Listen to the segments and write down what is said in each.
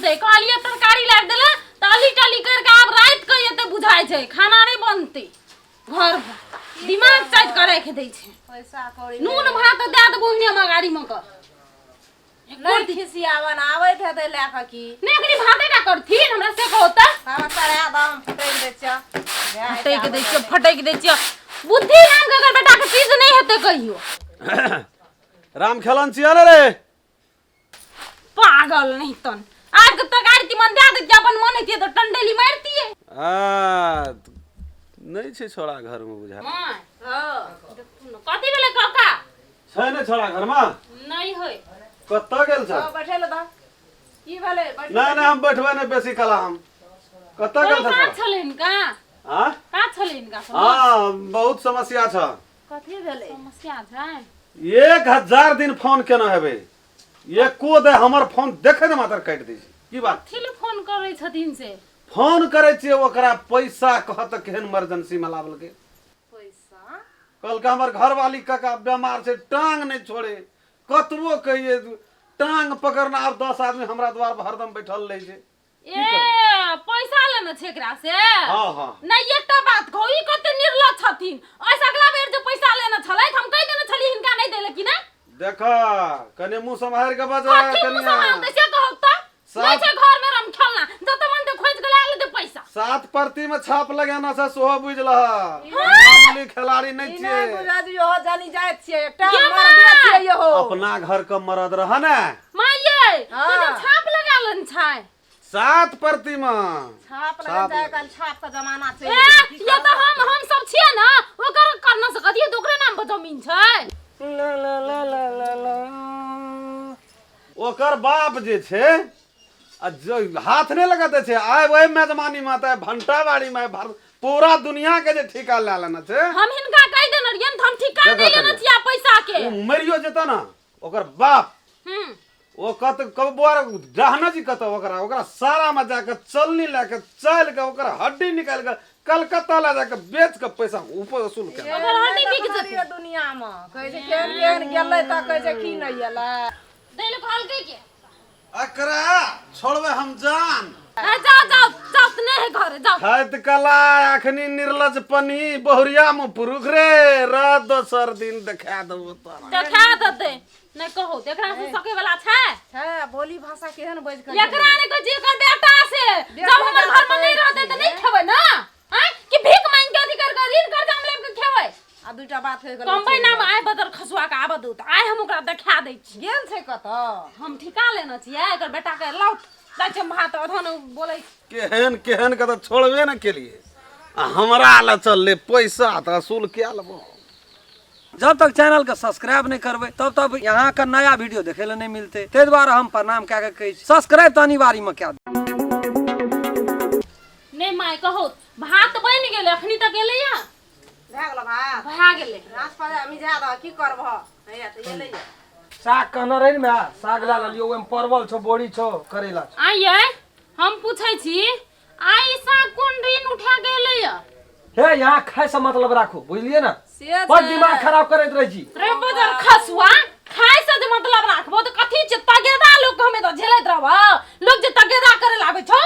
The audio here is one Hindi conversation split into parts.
से कहलिए तरकारी लाग देला ताली टाली करके आप रात के एते बुझाय छै खाना नहीं बनते घर दिमाग चाट करे के दै छै पैसा कौड़ी नून भात दे देबो इने मगाड़ी में कर नहीं खिसिया बनावे थे दे लेके की नेकरी भाते का करथिन हमरा से कहता हम तरे दाम फटेक दे छ फटेक दै छ बुद्धि नाम के अगर बेटा के चीज नहीं हेते कहियो राम खेलन छियाले रे पागल नहीं तन आज के तरकारी तिमन दे दे अपन मन हेतिए तो टंडेली मारती है नहीं छे छोड़ा घर में बुझा हां कथि भेले काका छै ने छोड़ा घर में नहीं होय कत्ता गेल छ बैठे ल दा की भेले ना हम बैठबे ने बेसी कला हम कत्ता गेल छ का छले इनका हां का छले इनका हां बहुत समस्या छ कथि भेले समस्या छै 1000 दिन फोन केना हेबे एको दे हमर फोन देखे ने मात्र काट दै छी की बात थिल फोन करे छथिन से फोन करे छिए ओकरा पैसा कहत केहन इमरजेंसी में लावल के पैसा कल का हमर घरवाली काका बीमार से टांग नहीं छोड़े कतबो कहिए टांग पकड़ना अब 10 आदमी हमरा द्वार पर हरदम बैठल रहे छे ए पैसा लेना छै एकरा से हां हां नहीं एकटा बात कहू ई कते निर्लज छथिन ऐसा अगला बेर जे पैसा लेना छलै हम कहि देने छली हिनका नहीं देले कि ना देखा कने मुंह संभार के बजा कनिया से कहू त नहीं छै घर में रम खेलना जत मन ते खोज के ले दे पैसा 7 प्रति में छाप लगाना से सोह बुझलह मामूली खिलाड़ी नहीं नहीं छिए बुझा दियो जानी जाय छिए एकटा मर दे छिए यो अपना घर का मर्द रह ना माये तो छाप लगा लन छै 7 प्रति में छाप लगा जाय कल छाप का जमाना छै ये तो हम सब छिए ना ओकर करना से कथि तो ओकरे नाम पर जमीन छै ओकर बाप जे छै हाथ नहीं लगाते छे आय वही मेजमानी माता भंटा बाड़ी में पूरा दुनिया के जे ठिका ले लेना छे हम हिनका कह देन रियन हम ठिका दे लेना छिया पैसा के मरियो जेता ना ओकर बाप ओ कत कब बोर रहना जी कत ओकरा सारा में जाके चलनी लेके चल के ओकर हड्डी निकाल के कलकत्ता ले जाके बेच के पैसा ऊपर वसूल के ओकर हड्डी बिक जते दुनिया में कहे छै केहन गेलै त कहे छै की नहीं गेलै देले कहल के अकरा छोड़बे हम जान जाओ तने है घर जाओ खैत कला अखनी निर्लज पनी बहुरिया में पुरुख रे रात दोसर दिन देखा देबो तोरा देखा देते नहीं कहो एकरा से सके वाला छै बोली भाषा केहन बज के एकरा ने को जे कर बेटा से जब हमर घर में नहीं रहते त नहीं खेबै ना हैं कि भीख मांग के अधिकार कर ऋण कर्जा में लेके खेबै आ दूटा बात हो गेल कंपनी नाम आय बदर खसुआ के आबद त आय हम ओकरा देखा दै छी गेल छै कत हम ठिका लेना छियै एकर बेटा के लौट दै छै भात अधन बोलै केहन के तो छोड़बे न के लिए हमरा ला चल ले पैसा त असूल क्या लेबो जब तक चैनल के सब्सक्राइब नहीं करबे तब तक यहाँ का नया वीडियो देखे ला नहीं मिलते ते द्वारा हम प्रणाम क्या के कही सब्सक्राइब तो अनिवार्य में क्या नहीं माय कहो भात बन गेले अखनी तक गेले या भए गेल भात भा गेले रात पर हमी जा द की करबह हैया त एलै साग कहना रही ना साग ला लियो ओम परवल छो बोड़ी छो करेला छो आइए हम पूछै छी आई साग कोन दिन उठा गेले या हे यहाँ खाए से मतलब राखो बुझलिए ना से बड़ दिमाग खराब करत रही छी रे बदर खसुआ खाए से जे मतलब राखबो त कथि छ तगेदा लोग हमें तो झेलत रहबो लोग जे तगेदा करे लागे छ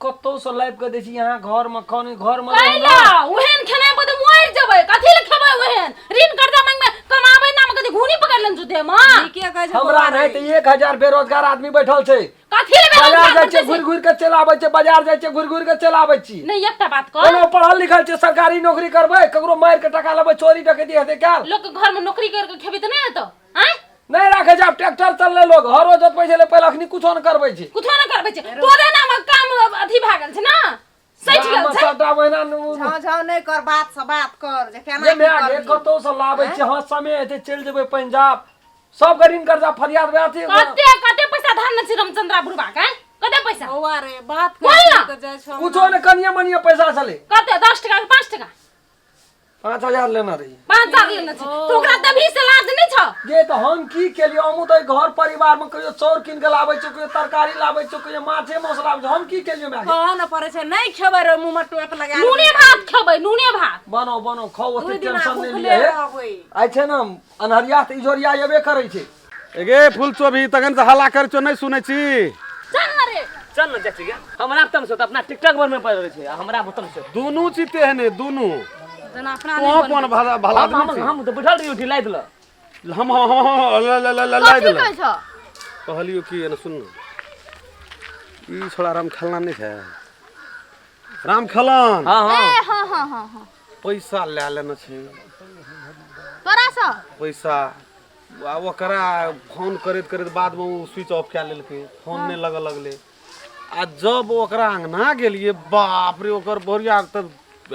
कतो से लाइव कर दै छी यहाँ घर में खाने घर में कैला ओहन खेने बदे मोर जबै कथि ले खेबै ओहन ऋण कर्जा मांग में कमाबै नाम कथि घुनी पकड़ लन जुते म के कहे छै हमरा नहीं तो 1000 बेरोजगार आदमी बैठल छै कथि ले बाजार जाय छै घुर के चलाबै छै बाजार जाय छै घुर के चलाबै छी नहीं एकटा बात कर कोनो पढ़ल लिखल छै सरकारी नौकरी करबै ककरो मार के टका लेबै चोरी डकैती हेतै क्या लोग के घर में नौकरी करके खेबै त नहीं हेतो हैं नहीं रखे जाब ट्रैक्टर चलले लोग हरो जोतबै छै पहिले अखनी कुछो न करबै छै कुछो न करबै छै तोरे नाम काम अथी भ गेल छै ना सही गेल छै सटा महीना झाँ नहीं कर बात से बात कर जे केना ये मैं कतो से लाबै छै हां समय हेतै चल जेबै पंजाब सब ऋण कर्जा फरियाद बेथि कते पैसा धान न छी रामचंद्रा बुढ़बा के कते पैसा बौआ रे बात बोल ना। कर जाय छ कुछो न कनिया मनिया पैसा चले कते 10 टका के 5 टका 5000 लेना रही 5000 लेना छै तो ओकरा तभी से लाज नहीं छ ये तो हम की केलियो हमू तो घर परिवार में कहियो चौर किन के लाबै छै कहियो तरकारी लाबै छै कहियो माछे मौस लाबै छै हम की केलियो मैं कह न पड़े छै नहीं खेबै रे मुंह में टोक लगा नूने भात खेबै नूने भात बनो खाओ ओते दू दिन टेंशन नहीं भूखले लिए रहबै आइ छै ना अनहरिया त इजोरिया एबे करै छै एगे फूल चोभी तगन से हल्ला कर चो नहीं सुनै छी चल रे चल ना चाची के हमरा तम से त अपना टिकटॉक पर में पड़ रहे छे हमरा बतम से दोनों चीते है ने दोनों जना अपना तो कौन भला भला आदमी हम तो बैठल रही उठी लाई दिल हम लाई दिल कहलियो कि न सुन ई छोड़ा राम खेलना नहीं है राम खेलन हां हां हाँ हाँ हाँ हाँ पैसा ले लेना छे तोरा सा पैसा आ ओकरा फोन करत करत बाद में वो स्विच ऑफ कर लेलके फोन नहीं लगले आ जब ओकरा अंगना गेलिए बाप रे ओकर बोरिया तब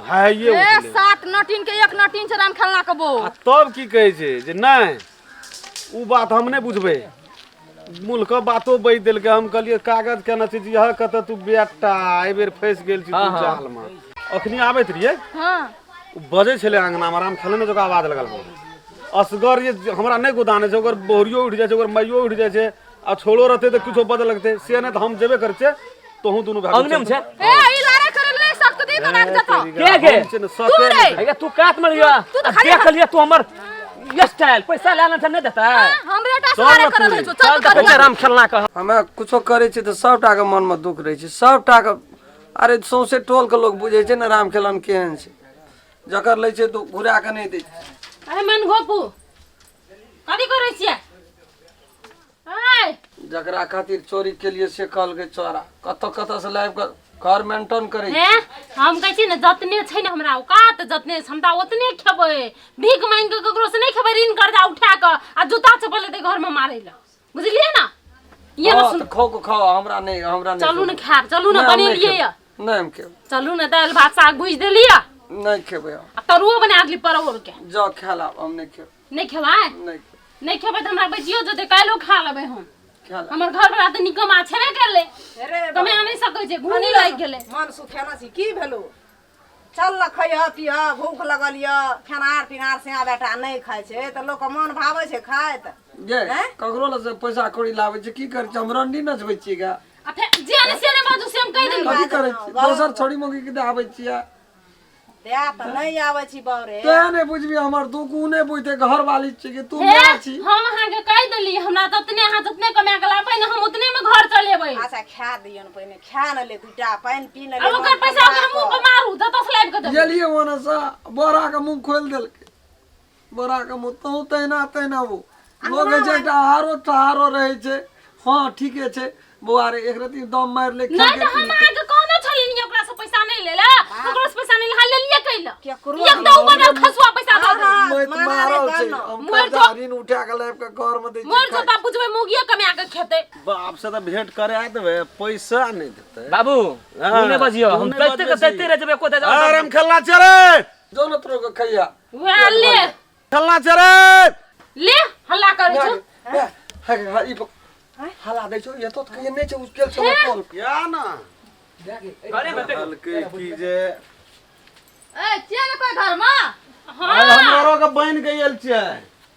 है ये उठले 7 नटीन के 1 नटीन से राम खेलना कबो आ तब की कहे छे जे नहीं उ बात हम नहीं बुझबे मुल्क बातो बई देल के हम कहलिए कागज केना चीज यह कत तू बेटा ए बेर फंस गेल छी तू जाल में अखनी आबैत रहिए हां उ बजे छले अंगना में राम खेलने जका आवाज लगल हो असगर ये हमरा नहीं गुदाने छे ओकर बोरियो उठ जाय छे ओकर माइयो उठ जाय छे आ छोड़ो रहते तो कुछो बदल लगते से नहीं तो हम जेबे कर छे तो हूं दोनों भाग अंगने में छे ए ई लारे करे ले सकत दी तो रख देतो के तू रे अरे तू काट में लिया देख लिया तू हमर स्टाइल पैसा लेना छ नहीं देता हमरे टा सारे करे ले चल त राम खेलना कह हमें कुछो करे छी तो सबटा के मन में दुख रहे छै सबटा के अरे सौंसे टोल के लोग बुझे छै न राम खेलन केहन छै जकर लै छै तो घुरा के नहीं दे अरे मन गोपू कथी करै छियै ए जकरा खातिर चोरी के लिए से कहल गए चोरा कत से लाइव के घर मेंटेन करे हे हम कहै छी न जतने छै न हमरा औकात जतने क्षमता ओतने खेबै भीख मांग के ककरो से नहीं खेबै ऋण कर्जा उठा के आ जूता चप्पल लेते घर में मारै ला बुझलिए ना ये न सुन खाओ हमरा नहीं चलू न खाब चलू न बनेलिए नहीं हम के चलू न दाल भात साग भुज देलिए नहीं खेबे आ तरुओ बना देली परवल के जा खेला हम नहीं खेब नहीं खेबाय नहीं खेबै त हमरा बचियो जते काल्हो खा लेबै हम खेला हमर घर वाला त निकमा छेबे करले अरे कमे आ नहीं सकै छै घुनी लागि गेलै मन सुखेना छी की भेलो चल ल खइह पिह भूख लगल य खेनार पिनार से बेटा नहीं खाय छे त लोग के मन भावे छे खाय त ये ककरो ल से पैसा कौड़ी लावे छै की कर छै हम रंडी नचबै छियै गा आ फेर जे ने से ने बाजू से हम कहि देली कथी करे छी दोसर छोड़ी मोगी के आबै छियै दया त नहीं आवे छी बावरे ते ने बुझबी हमर दुकू ने बुझते घर वाली छी कि तू क्या छी हम अहाँ के कहि देली हमरा ततने अहाँ जतने कमा के लाबै न हम उतने में घर चलेबै अच्छा खा दियन पहिने खा न ले दुटा पानी पी न ले अब ओकर पैसा ओकर मुंह पे मारू दतस लाइब के दे गेलिए ओने सा बोरा के मुंह खोल देलके बोरा के मुंह तो तैना वो लोग जे एकटा हारो रहे छै हां ठीके छै बुआ रे एक रती दम मार ले नहीं त हम अहाँ के कहने छलिनी ओकरा से पैसा नहीं लेला ओकरा से पैसा नहीं हाल लेलिए कैला एक तो ऊपर में खसुआ पैसा दे मैं मारल छै हम कर्जारीन उठा के लाइब के घर में दे छी मोर जोता बुझबै मुगिए कमा के खेते बाप से तो भेंट करे आ देबे पैसा नहीं देते बाबू तूने बजियो हम तैते रह जबे को दे अरे हम खेलना चले जो न तरो के खैया वे ले खेलना चले ले हल्ला करे छ है ई हला दे छो ये तो कहिए नहीं छै उसके से कॉल क्या ना घरे में हल्के की जे ए छिए न कोई घर में हमरो के बन गइल छै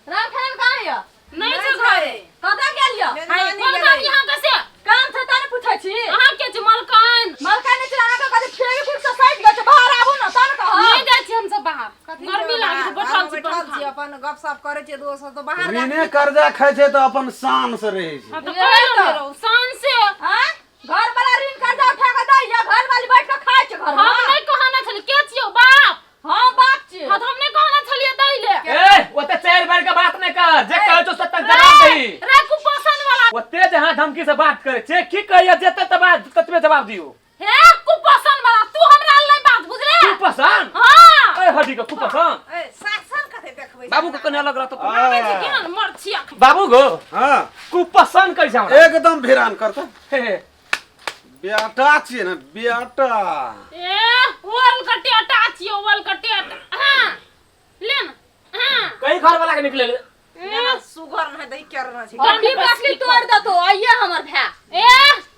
राम खेल कहां य नहीं छ घरे कतऽ गेल य कोन काम यहाँ कैसे काम से ताने पूछै छी अहाँ के छ मलकान मलकान छै अहाँ के कथि फेरी फुट से साइड गछ बाहर आबू न तन कह नहीं जाय छी हम सब बाहर गर्मी लागे छै बैठल छी अपन गपसप करे छी दोस्त तो बाहर ऋणे कर्जा खाय छै तो अपन शान से रहे छै हम तो कहलो रहो शान से हां घर वाला ऋण कर्जा उठा के दै या घर वाली बैठ के खाय छै घर हम नहीं कहना छली के छियो बाप हां बाप छी हम नहीं कहना छलिए दै ले ए ओते चार बार के बात नहीं कर जे कहै तो सत्तर जवाब दही रे कुपोषण वाला ओते जहां धमकी से बात करे छे की कहियो जेते त बात ततबे जवाब दियो हे कुपोषण वाला तू हमरा नहीं बात बुझले कुपोषण हां ए हड्डी के कुपोषण ए शासन कथे देखबै बाबू को कने अलग रहतो माने छै केहन मर छिया बाबू गो हां कुपोषण कैसे हमरा एकदम भिरान करता हे बेटा छिए ना बेटा ए वल कटेटा छियो वल कटेटा हां ले ना हां कई घर वाला के निकले ना सुगर न दई करना छी गंडी बसली तोड़ दतो आइए हमर भाई ए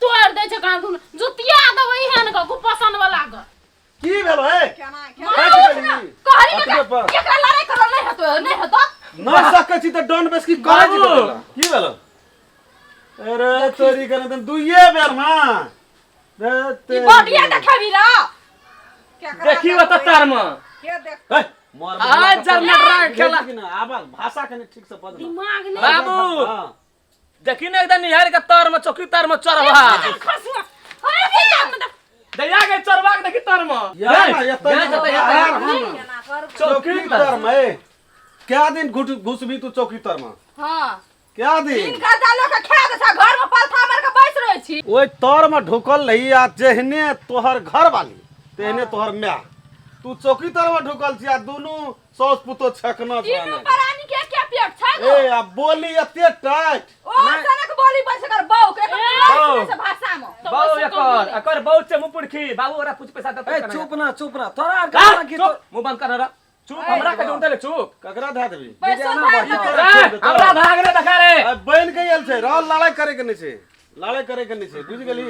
तोड़ दे छै कान दुन जुतिया दबै हन का कुपोषण वाला का की भेलो हे केना कहली अपने पर केकरा लड़ाई कर नहीं हतो न सकै छी त डन बेस की करे छी की भेलो अरे तोरी करे त दुइये बेर में ई बॉडीया देखबी रा देखी बता तार में के देख मोर आज जनरेटर खेला ना आबा भाषा कने ठीक से बदल दिमाग बाबू देखी ना एकदम निहार के तार में चौकी तार में चढ़वा खसुआ दैया के चरवाक देखि तर में चौकीदार में क्या दिन घुसबी तू चौकीदार में हां क्या दिन इनका डालो के खा दे घर में पलथा मार के बैठ रहे छी ओइ तर में ढुकल रही आ जेहने तोहर घर वाली तेहने तोहर म्या तू चौकीदार में ढुकल छी आ दुनु सौस पुतो छकना तीनों परानी के क्या पेट छै ए आ बोली एते टाइट ओ सनक बोली बस कर बौ के से भाषा में बाऊ एकर बहुत से मुपुड़ खी बाबू ओरा कुछ पैसा दे ए चुप ना तोरा का की तो मुंह बंद कर रा चुप हमरा के जोन देले चुप ककरा धा देबी पैसा हमरा भाग रे देखा रे बन के आयल छै रह लड़ाई करे के नहीं छै लड़ाई करे के नहीं छै बुझ गेली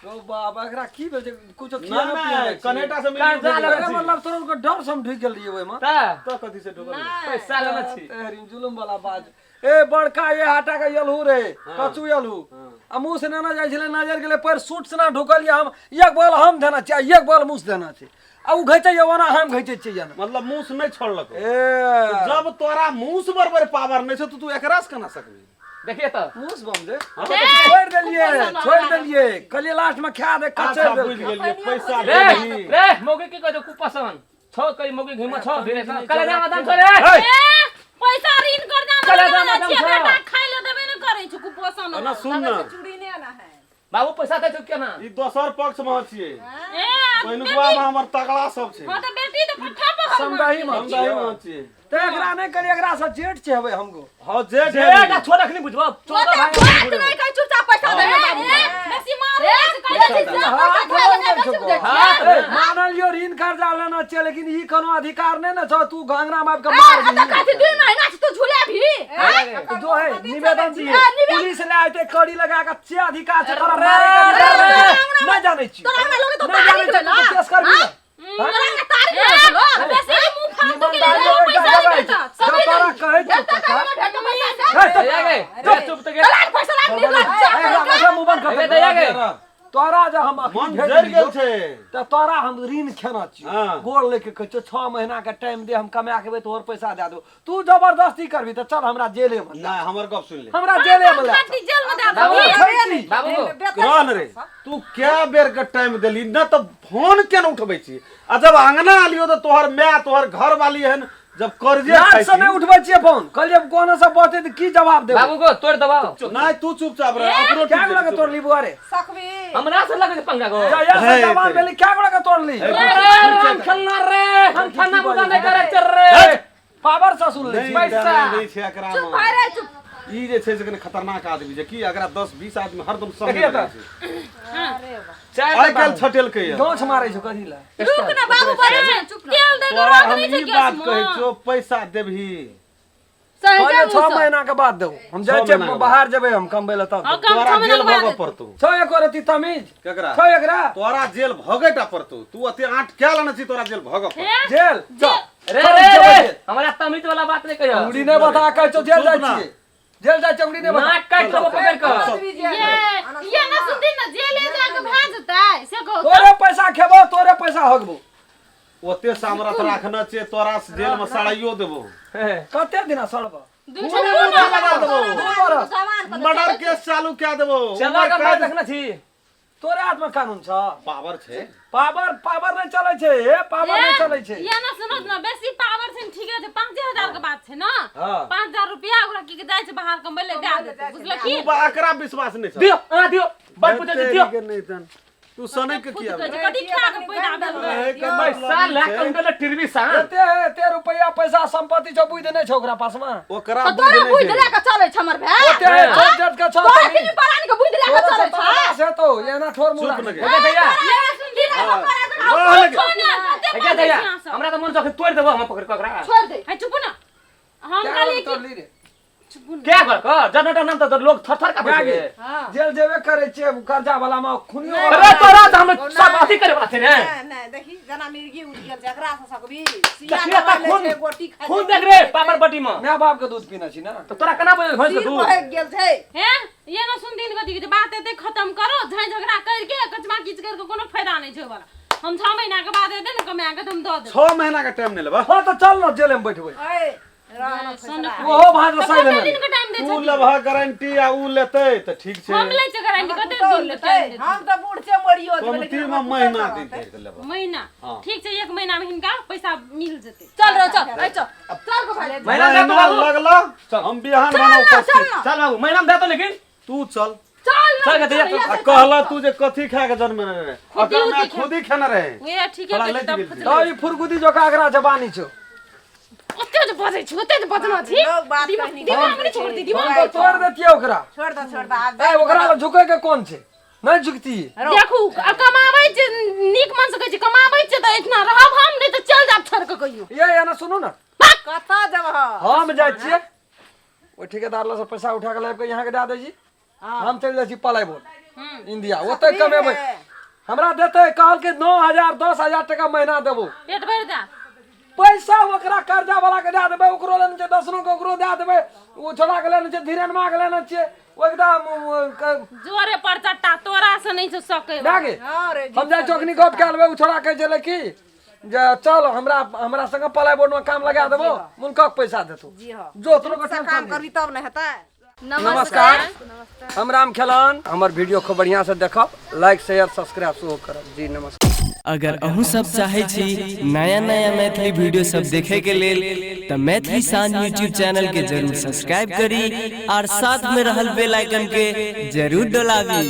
ओ बाबा एकरा की भेल छै कुछ ना खिया ना पिया कनेटा से कान जा लगा छी। मतलब तोरा को डर से हम ढुक गेल रहिए ओइ में तो कथि से ढुकल पैसा लेना छी तेरी जुलुम वाला बात ए बड़का ये हाटा का यलहू रे कचू यलहू आ मुंह से ना जाय छले नजर गेले पर सूट से ना ढुकल या हम एक बॉल हम देना चाहिए एक बॉल मुंह से देना छै आ उ घैचे यवाना हम घैचे चाहिए मतलब मुंह से नहीं छोड़लक ए जब तोरा मुंह से बरबर पावर नहीं छै तो तू एकरा से केना सकबी देखिए तो मुंह से बम दे छोड़ देलिए कल लास्ट में खा दे कच्चे अच्छा बुझ गेलिए पैसा रे देबी रे मोगे की कह दो कुपसन छो कई मोगे घिमा छो धीरे कल जा मदन करे पैसा ऋण कर चला जा ना मैडम, छिए चला। बेटा खाइ ले देबे न करै छै कुपोषण ना सुन ना चूड़ी ने ना है बाबू पैसा दे चुके ना ई दोसर पक्ष में छिए ए पहिनुकवा में हमर तगड़ा सब छै हां त बेटी त फट्ठा पर समदाही में समदाही में छिए ते एकरा नहीं करी एकरा से जेठ छै हवे हमको हां जे जेटा छोड़ रखनी बुझबो चोदा भाई नहीं कह चुपचाप पैसा दे बाबू बेसी मार मानल यो ऋण कर्जा लेना चाहिए लेकिन ई कोनो अधिकार नहीं ना छ तू गंगना मार के मार दी कहती 2 महीना से तू झूले भी जो है निवेदन दिए पुलिस ले आते कड़ी लगा के छे अधिकार से तोरा मारे के नहीं जाने छी तोरा हमरा लोग तो नहीं जाने छी तो केस कर भी तोरा के तारीफ कर लो बेसी मुंह फाड़ के ले पैसा सब तोरा कहे चुप चुप तो पैसा लाग मुंह बंद कर दे दे तोरा जो हम मन जर गेल छै त तोरा हम ऋण खेना छी हाँ। गोर लेके कह 6 महीना का टाइम दे हम कमा के तोहर पैसा दे दो तू जबरदस्ती करबी त चल हमरा जेले में ना हमर गप सुन ले हमरा जेले में ले बेटी जेल में दे बाबू रहन रे तू क्या बेर के टाइम देली न तो फोन केन उठबै छी आ जब अंगना आलियो तो तोहर माय तोहर घर वाली हन जब कर्जे यार खाइ समय उठबै छियै फोन कल जब कोनो से बाते त की जवाब देबो बाबू को तोड़ दबाओ नहीं तू चुपचाप रह अपनो क्या लगे तोड़ ली बुआरे सकबी हमरा से लगे पंगा को या से जवाब देली क्या लगे तोड़ ली हम खेलना रे हम खाना बुदा नहीं करे चल रे पावर से सुन ले नहीं पैसा। नहीं छै एकरा चुप में रे चुप ई जे छै से कने खतरनाक आदमी जे की अगर 10 20 आदमी हरदम देखिए संग तो। छै अरे वाह चाय आइ काल छटेल के गांठ मारै छौ कथि ला रुक ना बाबू बड़े चुप तेल दे तोरा रख हम नहीं छै ई बात केस कहै में छौ पैसा देबही सही पहले 6 महीना के बाद दो हम जाय 6 छियै महीना के बाहर जेबै हम कमबै ला तब कम तोरा समय जेल लगवा भगो दे पड़तौ छौ एक रति तमीज केकरा छौ एकरा तोरा जेल भगेटा पड़तौ तू अते आठ क्या लाना छी तोरा जेल भगो पड़तौ जेल चल रे रे रे हमरा तमीज वाला बात नहीं कहियो उंगली ने बता के छौ जेल जाय चुप ना। छियै जेल जाय चौंगली ने बता नाक काट लो पकड़ कर ये ना सुनती ना जेले जाके भाजतै से कहो तोरे पैसा खेबो तोरे पैसा हगबो ओते सामरथ राखना छै तोरा से जेल में सड़ाइयो देबो कते दिन सड़बो मर्डर केस चालू क्या देबो चला का मैं देखना छी तोरे हाथ में कानून छ पावर छै पावर नहीं चले छे पावर नहीं चले छे ये ना सुनो ना बेसी पावर से ठीक है 5000 के बात छै ना हाँ। 5000 रुपया ओकरा की जाय छै बाहर कमबै ले दे देतै बुझल की तू एकरा विश्वास नहीं छै दियो दियो बात पूछे दियो के नहीं तन तू सने के किया कटी खा के पैदा देलकै पैसा ला के उनके टिरवी सा ते रुपया पैसा संपत्ति छ बुझ नहीं छ ओकरा पास में ओकरा तो तोरा बुझ ले के चले छ हमर भाई ओते छोट छोट के छ तोरा किनी परानी के बुझ ले के चले छ से तो ये ना ठोर मुरा चुप न के। ओके भैया ये सुन दी ना रह लगे। क्या भैया हमरा तो मन से तोड़ देबो हम पकड़ के ओकरा छोड़ दे है चुप ना हम क्या काली कर ली रे क्या कर का जनरेटर नाम तो लोग थर का बैठे हां जेल जेबे करे छे कर्जा वाला में खुनियो अरे तोरा तो हम सब अथी करे बात है रे नहीं देखी जना मिर्गी उठ गेल जकरा से सकबी देखिए तो खून गोटी खा खून देख रे पापर बटी में मां बाप के दूध पीना छी ना तो तोरा केना बोल भैंस के दूध बह गेल छै हैं ये ना सुन दिन गति के बात एते खत्म करो झै झगड़ा करके कचमा किच करके कोनो फायदा नहीं छै वाला हम 6 महीना के बाद एते ना कमा के तुम दो दे 6 महीना का टाइम नहीं लेबा हां तो चल ना जेल में बैठबै ओए ओहो भाज सही कते देना दिन के टाइम दे तू लेबह गारंटी आ उ लेतै त ठीक छै। हम ले छै गारंटी कते तो दिन के लेतै टाइम दे हम तो बूढ़ से मरियो जेबै, कमती लेकिन में हम महीना तो दिन करबै। धरि के लेबह। महीना हाँ। ठीक छै, 1 महीना में हिनका पैसा मिल जेतै। चल रे चल, चल चल को भाई महीना दे तो बाबू लगला हम बिहान बना उपस्थित। चल बाबू महीना में दे तो लेकिन तू चल चल के दिया आ कहला तू जे कथी खा के जन्म रहे खुदी अकर में उदी खा- खुदी खाना रहे। वे ठीक थोड़ा है लेट तब गेल खुद तो ई फुरगुदी जो कागरा जबानी छो ओते जे बजै छी ओते जे बजना छी लोग बात कहनी दिमाग में छोड़ दी दिमाग हम तो तोड़ देतिए ओकरा। छोड़ दो आप ए ओकरा ला झुके के कोन छै नहीं झुकती। देखू आ कमाबै छै नीक मन से कहै छै कमाबै छै त इतना रहब हम नहीं त चल जाब छोड़ के कहियो। ये एना सुनू ना कता जब हम जाइ छियै ओ ठेकेदार ला से पैसा उठा के लाब के यहाँ के दे दे जी हम चल जाइ छी पलाई बोल इंडिया ओते कमेबै हमरा देते काल के 9000 10000 टका महीना देबो पेट भर जा पैसा ओकरा कर्जा वाला के दे देबै ओकरो लेने छै 10 नो के ओकरो दे देबै ओ छोड़ा के लेने छै धीरेन मा के लेने छै ओ एकदम जोरे पर चट्टा तोरा से नहीं से सके लागे हां रे हम जाइ चौकनी गप के लेबै ओ छोड़ा कहै छले की जे चल हमरा संग पलाई बोर्ड में काम लगा देबो मुनका पैसा देतो जी हां जो तोरो के काम टेंशन करबी तब न हेतै। नमस्कार हम राम खेलान हमर वीडियो को बढ़िया से देखब लाइक शेयर सब्सक्राइब सेहो करब जी नमस्कार। अगर अहूँ सब चाहे छी नया नया मैथिली वीडियो सब देखे के लेल त मैथिली शान यूट्यूब चैनल के जरूर सब्सक्राइब करी और साथ में रहल बेल आइकन के जरूर दबावी।